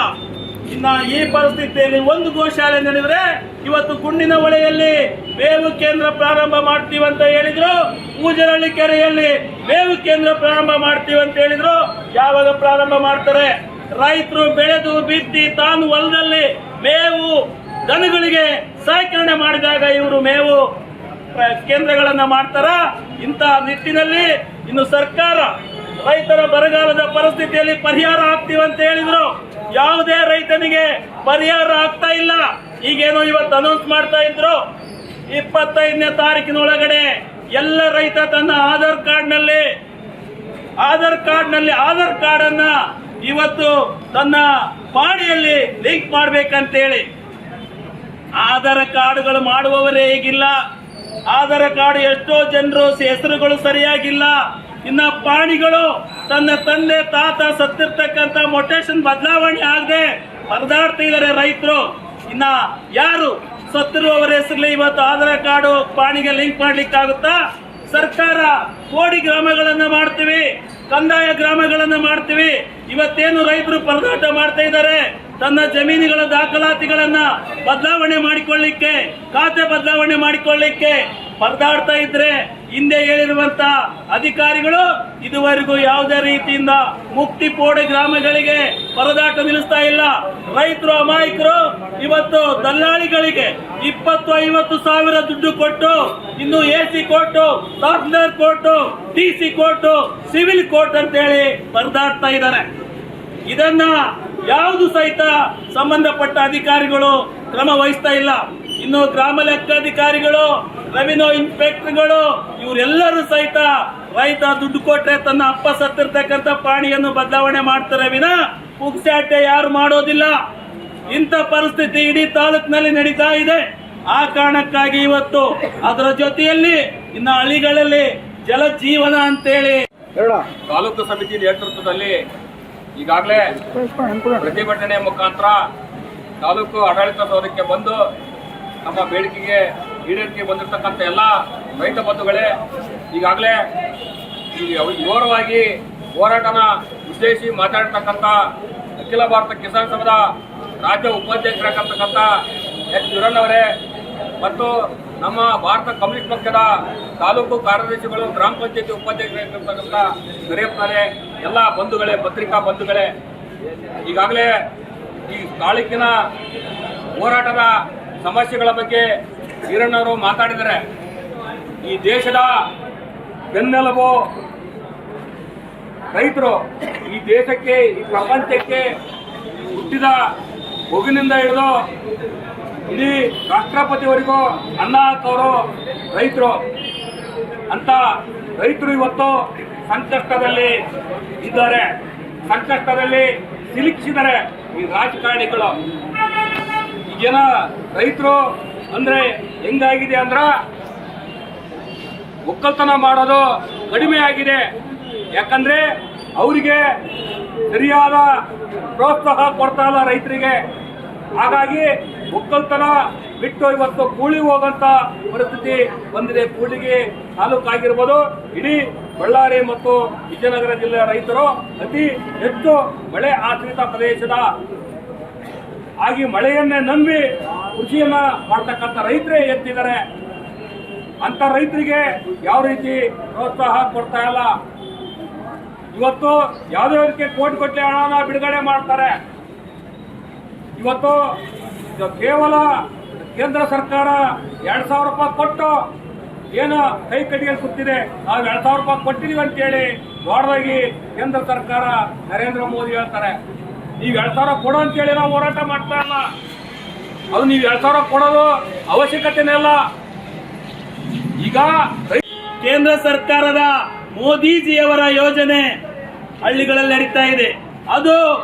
ಇನ್ನ ಈ ಪರಿಸ್ಥಿತಿಯಲ್ಲಿ ಒಂದು ಗೋಶಾಲೆ ನಡೆದ್ರೆ ಇವತ್ತು ಗುಂಡಿನ ಹೊಳೆಯಲ್ಲಿ ಮೇವು ಕೇಂದ್ರ ಪ್ರಾರಂಭ ಮಾಡ್ತೀವಿ ಅಂತ ಹೇಳಿದ್ರು, ಊಜರಹಳ್ಳಿ ಕೆರೆಯಲ್ಲಿ ಮೇವು ಕೇಂದ್ರ ಪ್ರಾರಂಭ ಮಾಡ್ತೀವಿ ಅಂತ ಹೇಳಿದ್ರು. ಯಾವಾಗ ಪ್ರಾರಂಭ ಮಾಡ್ತಾರೆ? ರೈತರು ಬೆಳೆದು ಬಿತ್ತಿ ತಾನು ಹೊಲದಲ್ಲಿ ಮೇವು ದನಗಳಿಗೆ ಸಾಕಣೆ ಮಾಡಿದಾಗ ಇವರು ಮೇವು ಕೇಂದ್ರಗಳನ್ನ ಮಾಡ್ತಾರ. ಇಂಥ ನಿಟ್ಟಿನಲ್ಲಿ ಇನ್ನು ಸರ್ಕಾರ ರೈತರ ಬರಗಾಲದ ಪರಿಸ್ಥಿತಿಯಲ್ಲಿ ಪರಿಹಾರ ಆಗ್ತೀವಿ ಅಂತ ಹೇಳಿದ್ರು. ಯಾವುದೇ ರೈತನಿಗೆ ಪರಿಹಾರ ಆಗ್ತಾ ಇಲ್ಲ. ಈಗೇನೋ ಇವತ್ತು ಅನೌನ್ಸ್ ಮಾಡ್ತಾ ಇದ್ರು, 25ನೇ ತಾರೀಕಿನೊಳಗಡೆ ಎಲ್ಲ ರೈತ ತನ್ನ ಆಧಾರ್ ಕಾರ್ಡ್ ಅನ್ನ ಇವತ್ತು ತನ್ನ ಪಾಣಿಯಲ್ಲಿ ಲಿಂಕ್ ಮಾಡ್ಬೇಕಂತೇಳಿ. ಆಧಾರ್ ಕಾರ್ಡ್ಗಳು ಮಾಡುವವರೇ ಈಗಿಲ್ಲ. ಆಧಾರ್ ಕಾರ್ಡ್ ಎಷ್ಟೋ ಜನರು ಹೆಸರುಗಳು ಸರಿಯಾಗಿಲ್ಲ. ಇನ್ನ ಪಾಣಿಗಳು ತನ್ನ ತಂದೆ ತಾತ ಸತ್ತಿರ್ತಕ್ಕಂಥ ಮೊಟೇಶನ್ ಬದಲಾವಣೆ ಆಗದೆ ಪರದಾಡ್ತಾ ಇದ್ದಾರೆ ರೈತರು. ಇನ್ನ ಯಾರು ಸತ್ತಿರುವವರ ಹೆಸರಲ್ಲಿ ಇವತ್ತು ಆಧಾರ್ ಕಾರ್ಡು ಪಾಣಿಗೆ ಲಿಂಕ್ ಮಾಡ್ಲಿಕ್ಕಾಗುತ್ತಾ? ಸರ್ಕಾರ ಕೋಡಿ ಗ್ರಾಮಗಳನ್ನ ಮಾಡ್ತೀವಿ, ಕಂದಾಯ ಗ್ರಾಮಗಳನ್ನ ಮಾಡ್ತೀವಿ. ಇವತ್ತೇನು ರೈತರು ಪರದಾಟ ಮಾಡ್ತಾ ಇದ್ದಾರೆ, ತನ್ನ ಜಮೀನುಗಳ ದಾಖಲಾತಿಗಳನ್ನ ಬದಲಾವಣೆ ಮಾಡಿಕೊಳ್ಳಿಕ್ಕೆ, ಖಾತೆ ಬದಲಾವಣೆ ಮಾಡಿಕೊಳ್ಳಿಕ್ಕೆ ಪರದಾಡ್ತಾ ಇದ್ರೆ ಹಿಂದೆ ಹೇಳಿರುವಂತ ಅಧಿಕಾರಿಗಳು ಇದುವರೆಗೂ ಯಾವುದೇ ರೀತಿಯಿಂದ ಮುಕ್ತಿ ಪೋಡೆ ಗ್ರಾಮಗಳಿಗೆ ಪರದಾಟ ನಿಲ್ಲಿಸ್ತಾ ಇಲ್ಲ. ರೈತರು ಅಮಾಯಕರು ಇವತ್ತು ದಲ್ಲಾಳಿಗಳಿಗೆ 20-50 ಸಾವಿರ ದುಡ್ಡು ಕೊಟ್ಟು ಇನ್ನು AC court, tahsildar court, DC court, civil court ಅಂತ ಹೇಳಿ ಪರದಾಡ್ತಾ ಇದ್ದಾರೆ. ಇದನ್ನ ಯಾವುದು ಸಹಿತ ಸಂಬಂಧಪಟ್ಟ ಅಧಿಕಾರಿಗಳು ಕ್ರಮ ವಹಿಸ್ತಾ ಇಲ್ಲ. ಇನ್ನು ಗ್ರಾಮ ಲೆಕ್ಕಾಧಿಕಾರಿಗಳು, ರೆವಿನ್ಯೂ ಇನ್ಸ್ಪೆಕ್ಟರ್ಗಳು ಇವರೆಲ್ಲರೂ ಸಹಿತ ರೈತ ದುಡ್ಡು ಕೊಟ್ರೆ ತನ್ನ ಅಪ್ಪ ಸತ್ತಿರ್ತಕ್ಕಂಥ ಪಾಣಿಯನ್ನು ಬದಲಾವಣೆ ಮಾಡ್ತಾರೆ ವಿನ ಪುಕ್ಸಾಟೆ ಯಾರು ಮಾಡೋದಿಲ್ಲ. ಇಂಥ ಪರಿಸ್ಥಿತಿ ಇಡೀ ತಾಲೂಕಿನಲ್ಲಿ ನಡೀತಾ ಇದೆ. ಆ ಕಾರಣಕ್ಕಾಗಿ ಇವತ್ತು ಅದರ ಜೊತೆಯಲ್ಲಿ ಇನ್ನು ಹಳ್ಳಿಗಳಲ್ಲಿ ಜಲಜೀವನ ಅಂತೇಳಿ ತಾಲೂಕು ಸಮಿತಿ ನೇತೃತ್ವದಲ್ಲಿ ಈಗಾಗಲೇ ಪ್ರತಿಭಟನೆ ಮುಖಾಂತರ ತಾಲೂಕು ಆಡಳಿತ ಸೌಧಕ್ಕೆ ಬಂದು ನಮ್ಮ ಬೇಡಿಕೆಗೆ ಈಡೇರಿಕೆ ಬಂದಿರತಕ್ಕಂಥ ಎಲ್ಲ ರೈತ ಬಂಧುಗಳೇ ಈಗಾಗಲೇ ವಿವರವಾಗಿ ಹೋರಾಟನ ವಿಶ್ಲೇಷಿಸಿ ಮಾತಾಡ್ತಕ್ಕಂಥ ಅಖಿಲ ಭಾರತ ಕಿಸಾನ್ ಸಭಾದ ರಾಜ್ಯ ಉಪಾಧ್ಯಕ್ಷರಾಗಿರ್ತಕ್ಕಂಥ ಎಚ್ ವೀರಣ್ಣವರೇ ಮತ್ತು ನಮ್ಮ ಭಾರತ ಕಮ್ಯುನಿಸ್ಟ್ ಪಕ್ಷದ ತಾಲೂಕು ಕಾರ್ಯದರ್ಶಿಗಳು, ಗ್ರಾಮ ಪಂಚಾಯತಿ ಉಪಾಧ್ಯಕ್ಷರಾಗಿರ್ತಕ್ಕಂಥ ದೊರೆಯಪ್ಪನವರೇ, ಎಲ್ಲ ಬಂಧುಗಳೇ, ಪತ್ರಿಕಾ ಬಂಧುಗಳೇ, ಈಗಾಗಲೇ ಈ ತಾಲೂಕಿನ ಹೋರಾಟದ ಸಮಸ್ಯೆಗಳ ಬಗ್ಗೆ ವೀರಣ್ಣವರು ಮಾತಾಡಿದ್ದಾರೆ. ಈ ದೇಶದ ಬೆನ್ನೆಲುಬು ರೈತರು. ಈ ದೇಶಕ್ಕೆ, ಈ ಪ್ರಪಂಚಕ್ಕೆ ಹುಟ್ಟಿದ ಮಗುವಿನಿಂದ ಹಿಡಿದು ಇಡೀ ರಾಷ್ಟ್ರಪತಿಯವರಿಗೂ ಅನ್ನ ಹಾಕೋರು ರೈತರು. ಅಂತ ರೈತರು ಇವತ್ತು ಸಂಕಷ್ಟದಲ್ಲಿ ಇದ್ದಾರೆ, ಸಂಕಷ್ಟದಲ್ಲಿ ಸಿಲುಕಿಸಿದ್ದಾರೆ ಈ ರಾಜಕಾರಣಿಗಳು. ಈಗೇನ ರೈತರು ಅಂದ್ರೆ ಹೆಂಗಾಗಿದೆ ಅಂದ್ರ ಒಕ್ಕಲ್ತನ ಮಾಡೋದು ಕಡಿಮೆ ಆಗಿದೆ. ಯಾಕಂದ್ರೆ ಅವರಿಗೆ ಸರಿಯಾದ ಪ್ರೋತ್ಸಾಹ ಕೊಡ್ತಾ ಇಲ್ಲ ರೈತರಿಗೆ. ಹಾಗಾಗಿ ಒಕ್ಕಲ್ತನ ಬಿಟ್ಟು ಇವತ್ತು ಕೂಲಿ ಹೋಗಂತ ಪರಿಸ್ಥಿತಿ ಬಂದಿದೆ. ಕೂಲಿಗೆ ತಾಲೂಕಾಗಿರ್ಬೋದು, ಇಡೀ ಬಳ್ಳಾರಿ ಮತ್ತು ವಿಜಯನಗರ ಜಿಲ್ಲೆಯ ರೈತರು ಅತಿ ಹೆಚ್ಚು ಮಳೆ ಆಶ್ರಿತ ಪ್ರದೇಶದ ಆಗಿ ಮಳೆಯನ್ನೇ ನಂಬಿ ಕೃಷಿಯನ್ನ ಮಾಡ್ತಕ್ಕಂಥ ರೈತರೇ ಎತ್ತಿದ್ದಾರೆ. ಅಂತ ರೈತರಿಗೆ ಯಾವ ರೀತಿ ಪ್ರೋತ್ಸಾಹ ಕೊಡ್ತಾ ಇಲ್ಲ. ಇವತ್ತು ಯಾವುದಕ್ಕೆ ಕೋಟಿ ಹಣನ ಬಿಡುಗಡೆ ಮಾಡ್ತಾರೆ. ಇವತ್ತು ಕೇವಲ ಕೇಂದ್ರ ಸರ್ಕಾರ 2,000 ರೂಪಾಯಿ ಕೊಟ್ಟು ಏನು ಕೈ ಕಟ್ಟಿಗೆ ಕೂತಿದೆ. ನಾವು 2,000 ರೂಪಾಯಿ ಕೊಟ್ಟಿದೀವಿ ಅಂತೇಳಿ ದೊಡ್ಡದಾಗಿ ಕೇಂದ್ರ ಸರ್ಕಾರ ನರೇಂದ್ರ ಮೋದಿ ಹೇಳ್ತಾರೆ. ನೀವು 2,000 ಕೊಡೋ ಅಂತೇಳಿ ನಾವು ಹೋರಾಟ ಮಾಡ್ತಾ ಇಲ್ಲ. ಅದು ನೀವು 2,000 ಕೊಡೋದು ಅವಶ್ಯಕತೆನೇ ಇಲ್ಲ. ಈಗ ಕೇಂದ್ರ ಸರ್ಕಾರದ ಮೋದಿಜಿಯವರ ಯೋಜನೆ ಹಳ್ಳಿಗಳಲ್ಲಿ ನಡೀತಾ ಇದೆ. ಅದು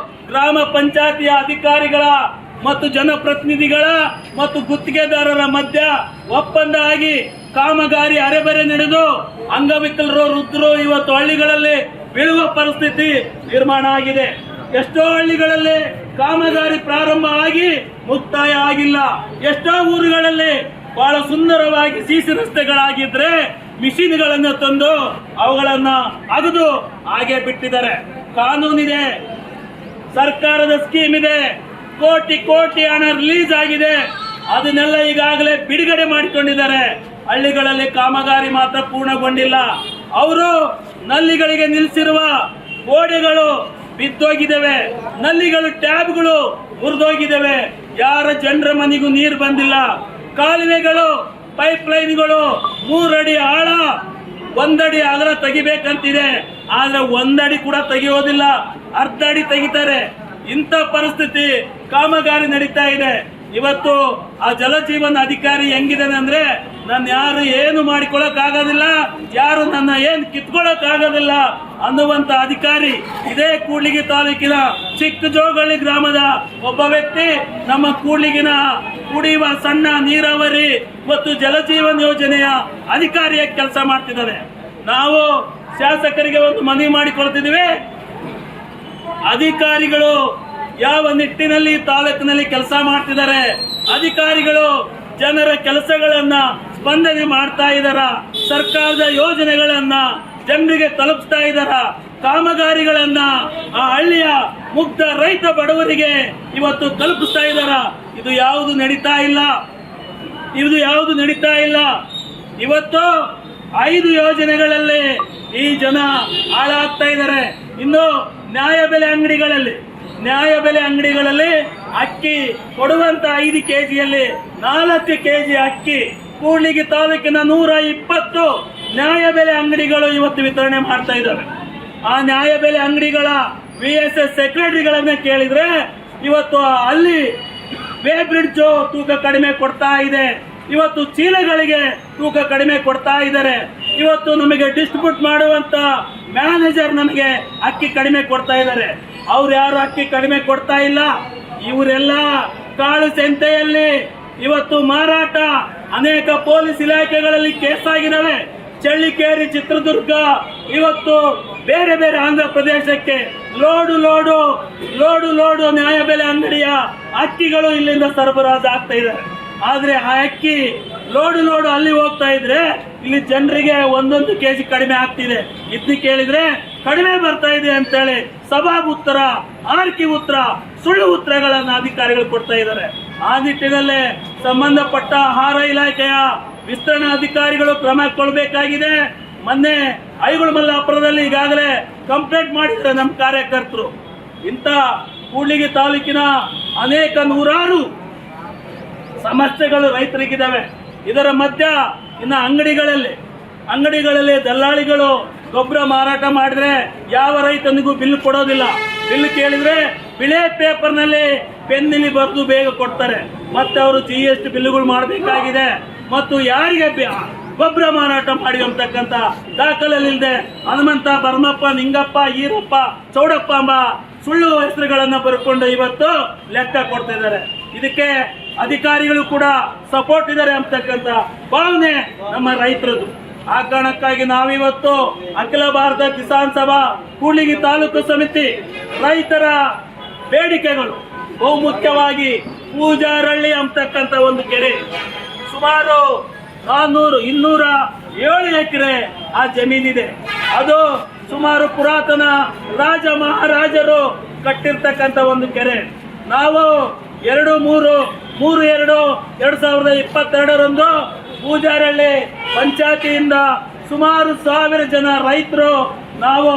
ಗ್ರಾಮ ಪಂಚಾಯತಿಯ ಅಧಿಕಾರಿಗಳ ಮತ್ತು ಜನಪ್ರತಿನಿಧಿಗಳ ಮತ್ತು ಗುತ್ತಿಗೆದಾರರ ಮಧ್ಯ ಒಪ್ಪಂದ ಆಗಿ ಕಾಮಗಾರಿ ಅರೆಬರೆ ನಡೆದು ಅಂಗವಿಕಲರು ವೃದ್ಧರು ಇವತ್ತು ಹಳ್ಳಿಗಳಲ್ಲಿ ಬೀಳುವ ಪರಿಸ್ಥಿತಿ ನಿರ್ಮಾಣ ಆಗಿದೆ. ಎಷ್ಟೋ ಹಳ್ಳಿಗಳಲ್ಲಿ ಕಾಮಗಾರಿ ಪ್ರಾರಂಭ ಆಗಿ ಮುಕ್ತಾಯ ಆಗಿಲ್ಲ. ಎಷ್ಟೋ ಊರುಗಳಲ್ಲಿ ಬಹಳ ಸುಂದರವಾಗಿ ಸಿಸಿ ರಸ್ತೆಗಳಾಗಿದ್ರೆ ಮಿಷಿನ್ಗಳನ್ನು ತಂದು ಅವುಗಳನ್ನ ಅಗದು ಹಾಗೆ ಬಿಟ್ಟಿದ್ದಾರೆ. ಕಾನೂನಿದೆ, ಸರ್ಕಾರದ ಸ್ಕೀಮ್ ಇದೆ, ಕೋಟಿ ಹಣ ರಿಲೀಸ್ ಆಗಿದೆ. ಅದನ್ನೆಲ್ಲ ಈಗಾಗಲೇ ಬಿಡುಗಡೆ ಮಾಡಿಕೊಂಡಿದ್ದಾರೆ. ಹಳ್ಳಿಗಳಲ್ಲಿ ಕಾಮಗಾರಿ ಮಾತ್ರ ಪೂರ್ಣಗೊಂಡಿಲ್ಲ. ಅವರು ನಲ್ಲಿಗಳಿಗೆ ನಿಲ್ಲಿಸಿರುವ ಗೋಡೆಗಳು ಬಿದ್ದೋಗಿದ್ದಾವೆ, ನಲ್ಲಿಗಳು ಟ್ಯಾಬ್ಗಳು ಮುರಿದೋಗಿದ್ದಾವೆ. ಯಾರ ಜನರ ಮನೆಗೂ ನೀರು ಬಂದಿಲ್ಲ. ಕಾಲುವೆಗಳು ಪೈಪ್ ಲೈನ್ಗಳು 3 ಅಡಿ ಆಳ 1 ಅಡಿ ಅಗಲ ತೆಗಿಬೇಕಂತಿದೆ. ಆದ್ರೆ 1 ಅಡಿ ಕೂಡ ತೆಗೆಯೋದಿಲ್ಲ, ಅರ್ಧ ಅಡಿ ತೆಗಿತಾರೆ. ಇಂಥ ಪರಿಸ್ಥಿತಿ ಕಾಮಗಾರಿ ನಡೀತಾ ಇದೆ. ಇವತ್ತು ಆ ಜಲಜೀವನ ಅಧಿಕಾರಿ ಹೆಂಗಿದಾನೆ ಅಂದ್ರೆ, ನನ್ನ ಯಾರು ಏನು ಮಾಡಿಕೊಳ್ಳಕ್ ಆಗೋದಿಲ್ಲ, ಯಾರು ನನ್ನ ಏನು ಕಿತ್ಕೊಳ್ಳಕ್ ಆಗೋದಿಲ್ಲ ಅನ್ನುವಂತ ಅಧಿಕಾರಿ. ಇದೇ ಕೂಡ್ಲಿಗಿ ತಾಲೂಕಿನ ಚಿಕ್ಕಜೋಗಳ್ಳಿ ಗ್ರಾಮದ ಒಬ್ಬ ವ್ಯಕ್ತಿ ನಮ್ಮ ಕೂಡ್ಲಿಗಿನ ಕುಡಿಯುವ ಸಣ್ಣ ನೀರಾವರಿ ಮತ್ತು ಜಲಜೀವನ ಯೋಜನೆಯ ಅಧಿಕಾರಿಯಾಗಿ ಕೆಲಸ ಮಾಡ್ತಿದ್ದಾರೆ. ನಾವು ಶಾಸಕರಿಗೆ ಒಂದು ಮನವಿ ಮಾಡಿಕೊಳ್ತಿದ್ದೀವಿ. ಅಧಿಕಾರಿಗಳು ಯಾವ ನಿಟ್ಟಿನಲ್ಲಿ ತಾಲೂಕಿನಲ್ಲಿ ಕೆಲಸ ಮಾಡ್ತಿದ್ದಾರೆ, ಅಧಿಕಾರಿಗಳು ಜನರ ಕೆಲಸಗಳನ್ನ ಸ್ಪಂದನೆ ಮಾಡ್ತಾ ಇದ್ದಾರ, ಸರ್ಕಾರದ ಯೋಜನೆಗಳನ್ನ ಜನರಿಗೆ ತಲುಪಿಸ್ತಾ ಇದ್ದಾರ, ಕಾಮಗಾರಿಗಳನ್ನ ಆ ಹಳ್ಳಿಯ ಮುಗ್ಧ ರೈತ ಬಡವರಿಗೆ ಇವತ್ತು ತಲುಪಿಸ್ತಾ ಇದ್ದಾರ. ಇದು ಯಾವುದು ನಡೀತಾ ಇಲ್ಲ. ಇವತ್ತು 5 ಯೋಜನೆಗಳಲ್ಲಿ ಈ ಜನ ಹಾಳಾಗ್ತಾ ಇದ್ದಾರೆ. ಇನ್ನು ನ್ಯಾಯಬೆಲೆ ಅಂಗಡಿಗಳಲ್ಲಿ ಅಕ್ಕಿ ಕೊಡುವಂತ 5 ಕೆಜಿಯಲ್ಲಿ 4 ಕೆಜಿ ಅಕ್ಕಿ ಕೂಡ್ಲಿಗಿ ತಾಲೂಕಿನ 120 ನ್ಯಾಯಬೆಲೆ ಅಂಗಡಿಗಳು ಇವತ್ತು ವಿತರಣೆ ಮಾಡ್ತಾ ಇದ್ದಾರೆ. ಆ ನ್ಯಾಯಬೆಲೆ ಅಂಗಡಿಗಳ VSS ಸೆಕ್ರೆಟರಿಗಳನ್ನ ಕೇಳಿದ್ರೆ ಇವತ್ತು ಅಲ್ಲಿ ವೇ ಬ್ರಿಡ್ಜ್ ತೂಕ ಕಡಿಮೆ ಕೊಡ್ತಾ ಇದೆ, ಇವತ್ತು ಚೀಲಗಳಿಗೆ ತೂಕ ಕಡಿಮೆ ಕೊಡ್ತಾ ಇದ್ದಾರೆ. ಇವತ್ತು ನಮಗೆ ಡಿಸ್ಟ್ರಿಬ್ಯೂಟ್ ಮಾಡುವಂತ ಮ್ಯಾನೇಜರ್ ನಮಗೆ ಅಕ್ಕಿ ಕಡಿಮೆ ಕೊಡ್ತಾ ಇದ್ದಾರೆ. ಅವ್ರು ಯಾರು ಅಕ್ಕಿ ಕಡಿಮೆ ಕೊಡ್ತಾ ಇಲ್ಲ. ಇವರೆಲ್ಲ ಕಾಳು ಸಂತೆಯಲ್ಲಿ ಇವತ್ತು ಮಾರಾಟ, ಅನೇಕ ಪೊಲೀಸ್ ಇಲಾಖೆಗಳಲ್ಲಿ ಕೇಸ್ ಆಗಿದ್ದಾವೆ. ಚಳ್ಳಿಕೇರಿ, ಚಿತ್ರದುರ್ಗ, ಇವತ್ತು ಬೇರೆ ಬೇರೆ ಆಂಧ್ರ ಪ್ರದೇಶಕ್ಕೆ ಲೋಡು ನ್ಯಾಯಬೆಲೆ ಅಂಗಡಿಯ ಅಕ್ಕಿಗಳು ಇಲ್ಲಿಂದ ಸರಬರಾಜು ಆಗ್ತಾ ಇದೆ. ಆದ್ರೆ ಆ ಅಕ್ಕಿ ಲೋಡು ಅಲ್ಲಿ ಹೋಗ್ತಾ ಇದ್ರೆ ಇಲ್ಲಿ ಜನರಿಗೆ 1 ಕೆಜಿ ಕಡಿಮೆ ಆಗ್ತಿದೆ. ಇದನ್ನ ಕೇಳಿದ್ರೆ ಕಡಿಮೆ ಬರ್ತಾ ಇದೆ ಅಂತೇಳಿ ಸಬಾಬ್ ಉತ್ತರ, ಆರ್ಕಿ ಉತ್ತರ, ಸುಳ್ಳು ಉತ್ತರಗಳನ್ನ ಅಧಿಕಾರಿಗಳು ಕೊಡ್ತಾ ಇದ್ದಾರೆ. ಆ ನಿಟ್ಟಿನಲ್ಲೇ ಸಂಬಂಧಪಟ್ಟ ಆಹಾರ ಇಲಾಖೆಯ ವಿಸ್ತರಣಾ ಅಧಿಕಾರಿಗಳು ಕ್ರಮ ಕೊಡಬೇಕಾಗಿದೆ. ಮೊನ್ನೆ ಐಗುಳಮಲ್ಲಾಪುರದಲ್ಲಿ ಈಗಾಗಲೇ ಕಂಪ್ಲೇಂಟ್ ಮಾಡಿದ್ದಾರೆ ನಮ್ಮ ಕಾರ್ಯಕರ್ತರು. ಇಂಥ ಕೂಡ್ಲಿಗಿ ತಾಲೂಕಿನ ಅನೇಕ 100 ಸಮಸ್ಯೆಗಳು ರೈತರಿಗಿದ್ದಾವೆ. ಇದರ ಮಧ್ಯ ಇನ್ನು ಅಂಗಡಿಗಳಲ್ಲಿ ದಲ್ಲಾಳಿಗಳು ಗೊಬ್ಬರ ಮಾರಾಟ ಮಾಡಿದ್ರೆ ಯಾವ ರೈತನಿಗೂ ಬಿಲ್ ಕೊಡೋದಿಲ್ಲ. ಬಿಲ್ ಕೇಳಿದ್ರೆ ಬಿಳೆ ಪೇಪರ್ನಲ್ಲಿ ಪೆನ್ನಲ್ಲಿ ಬರೆದು ಬೇಗ ಕೊಡ್ತಾರೆ. ಮತ್ತೆ ಅವರು GST ಬಿಲ್ಗಳು ಮಾಡಬೇಕಾಗಿದೆ. ಮತ್ತು ಯಾರಿಗೆ ಗೊಬ್ಬರ ಮಾರಾಟ ಮಾಡಿ ಅಂತಕ್ಕಂಥ ದಾಖಲೆಯಿಲ್ಲದೆ ಹನುಮಂತ, ಭರಮಪ್ಪ, ನಿಂಗಪ್ಪ, ಈರಪ್ಪ, ಚೌಡಪ್ಪ ಎಂಬ ಸುಳ್ಳು ಹೆಸರುಗಳನ್ನ ಬರ್ಕೊಂಡು ಇವತ್ತು ಲೆಕ್ಕ ಕೊಡ್ತಾ ಇದ್ದಾರೆ. ಇದಕ್ಕೆ ಅಧಿಕಾರಿಗಳು ಕೂಡ ಸಪೋರ್ಟ್ ಇದ್ದಾರೆ ಅಂತಕ್ಕಂಥ ಭಾವನೆ ನಮ್ಮ ರೈತರದು. ಆ ಕಾರಣಕ್ಕಾಗಿ ನಾವಿವತ್ತು ಅಖಿಲ ಭಾರತ ಕಿಸಾನ್ ಸಭಾ ಕೂಡ್ಲಿಗಿ ತಾಲೂಕು ಸಮಿತಿ ರೈತರ ಬೇಡಿಕೆಗಳು ಬಹುಮುಖ್ಯವಾಗಿ ಪೂಜಾರಳ್ಳಿ ಅಂತಕ್ಕಂಥ ಒಂದು ಕೆರೆ, ಸುಮಾರು 207 ಎಕರೆ ಆ ಜಮೀನಿದೆ. ಅದು ಸುಮಾರು ಪುರಾತನ ರಾಜ ಮಹಾರಾಜರು ಕಟ್ಟಿರ್ತಕ್ಕಂಥ ಒಂದು ಕೆರೆ. ನಾವು 3/2/2022 ಪೂಜಾರಳ್ಳಿ ಪಂಚಾಯತಿಯಿಂದ ಸುಮಾರು 1000 ಜನ ರೈತರು ನಾವು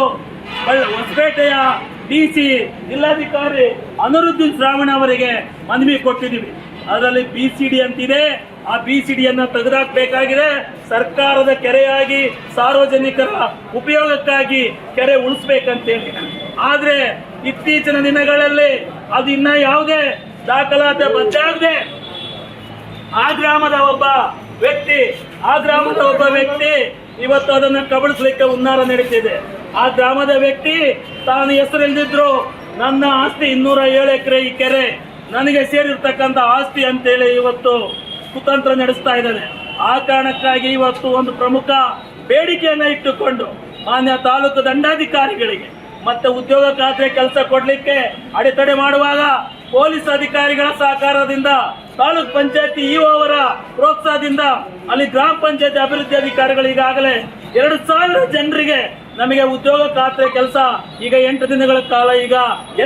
ಹೊಸಪೇಟೆಯ DC ಜಿಲ್ಲಾಧಿಕಾರಿ ಅನಿರುದ್ಧೀನ್ ಶ್ರಾವಣ ಅವರಿಗೆ ಮನವಿ ಕೊಟ್ಟಿದ್ದೀವಿ. ಅದರಲ್ಲಿ BCD ಅಂತಿದೆ. ಆ BCD ಅನ್ನ ತೆಗೆದುಹಾಕಬೇಕಾಗಿದೆ. ಸರ್ಕಾರದ ಕೆರೆಯಾಗಿ ಸಾರ್ವಜನಿಕರ ಉಪಯೋಗಕ್ಕಾಗಿ ಕೆರೆ ಉಳಿಸ್ಬೇಕಂತೇಳಿ. ಆದ್ರೆ ಇತ್ತೀಚಿನ ದಿನಗಳಲ್ಲಿ ಅದು ಇನ್ನ ಯಾವುದೇ ದಾಖಲಾತಿ ಬದ್ದಾಗದೆ ಆ ಗ್ರಾಮದ ಒಬ್ಬ ವ್ಯಕ್ತಿ ಇವತ್ತು ಅದನ್ನು ಕಬಳಿಸಲಿಕ್ಕೆ ಹುನ್ನಾರ ನಡೀತಿದೆ. ಆ ಗ್ರಾಮದ ವ್ಯಕ್ತಿ ತಾನು ಹೆಸರಿಲ್ದಿದ್ರು ನನ್ನ ಆಸ್ತಿ 207 ಎಕರೆ ಈ ಕೆರೆ ನನಗೆ ಸೇರಿರ್ತಕ್ಕಂಥ ಆಸ್ತಿ ಅಂತೇಳಿ ಇವತ್ತು ಕುತಂತ್ರ ನಡೆಸ್ತಾ ಇದ್ದಾನೆ. ಆ ಕಾರಣಕ್ಕಾಗಿ ಇವತ್ತು ಒಂದು ಪ್ರಮುಖ ಬೇಡಿಕೆಯನ್ನ ಇಟ್ಟುಕೊಂಡು ಮಾನ್ಯ ತಾಲೂಕು ದಂಡಾಧಿಕಾರಿಗಳಿಗೆ ಮತ್ತೆ ಉದ್ಯೋಗ ಖಾತ್ರಿ ಕೆಲಸ ಕೊಡ್ಲಿಕ್ಕೆ ಅಡೆತಡೆ ಮಾಡುವಾಗ ಪೊಲೀಸ್ ಅಧಿಕಾರಿಗಳ ಸಹಕಾರದಿಂದ ತಾಲೂಕ್ ಪಂಚಾಯತಿ ಇಒ ಅವರ ಪ್ರೋತ್ಸಾಹದಿಂದ ಅಲ್ಲಿ ಗ್ರಾಮ ಪಂಚಾಯತಿ ಅಭಿವೃದ್ಧಿ ಅಧಿಕಾರಿಗಳು ಈಗಾಗಲೇ 2,000 ಜನರಿಗೆ ನಮಗೆ ಉದ್ಯೋಗ ಖಾತ್ರಿ ಕೆಲಸ ಈಗ 8 ದಿನಗಳ ಕಾಲ ಈಗ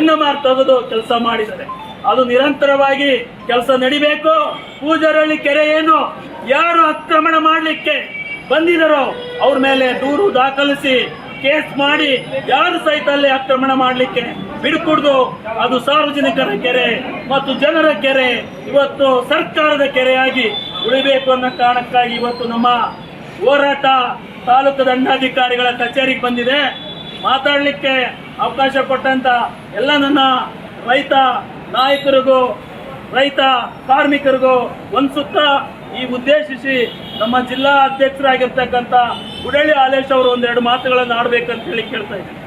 NMR ತೆಗೆದು ಕೆಲಸ ಮಾಡಿದ್ದಾರೆ. ಅದು ನಿರಂತರವಾಗಿ ಕೆಲಸ ನಡಿಬೇಕು. ಪೂಜಾರಳ್ಳಿ ಕೆರೆ ಏನು ಯಾರು ಅಕ್ರಮಣ ಮಾಡಲಿಕ್ಕೆ ಬಂದಿದ್ದಾರೋ ಅವ್ರ ಮೇಲೆ ದೂರು ದಾಖಲಿಸಿ ಕೇಸ್ ಮಾಡಿ ಯಾರು ಸಹಿತ ಅಲ್ಲಿ ಆಕ್ರಮಣ ಮಾಡಲಿಕ್ಕೆ ಬಿಡುಕೂಡ್ದು. ಅದು ಸಾರ್ವಜನಿಕರ ಕೆರೆ ಮತ್ತು ಜನರ ಕೆರೆ ಇವತ್ತು ಸರ್ಕಾರದ ಕೆರೆಯಾಗಿ ಉಳಿಬೇಕು ಅನ್ನೋ ಕಾರಣಕ್ಕಾಗಿ ಇವತ್ತು ನಮ್ಮ ಹೋರಾಟ ತಾಲೂಕು ದಂಡಾಧಿಕಾರಿಗಳ ಕಚೇರಿಗೆ ಬಂದಿದೆ. ಮಾತಾಡಲಿಕ್ಕೆ ಅವಕಾಶ ಕೊಟ್ಟಂತ ಎಲ್ಲ ನನ್ನ ರೈತ ನಾಯಕರಿಗೂ ರೈತ ಕಾರ್ಮಿಕರಿಗೂ ಒಂದು ಸುತ್ತ ಈ ಉದ್ದೇಶಿಸಿ ನಮ್ಮ ಜಿಲ್ಲಾ ಅಧ್ಯಕ್ಷರಾಗಿರ್ತಕ್ಕಂಥ ಗುಡಳ್ಳಿ ಹಾಲೇಶ್ ಅವರು ಒಂದೆರಡು ಮಾತುಗಳನ್ನು ಆಡಬೇಕಂತ ಹೇಳಿ ಕೇಳ್ತಾ ಇದ್ದೀನಿ.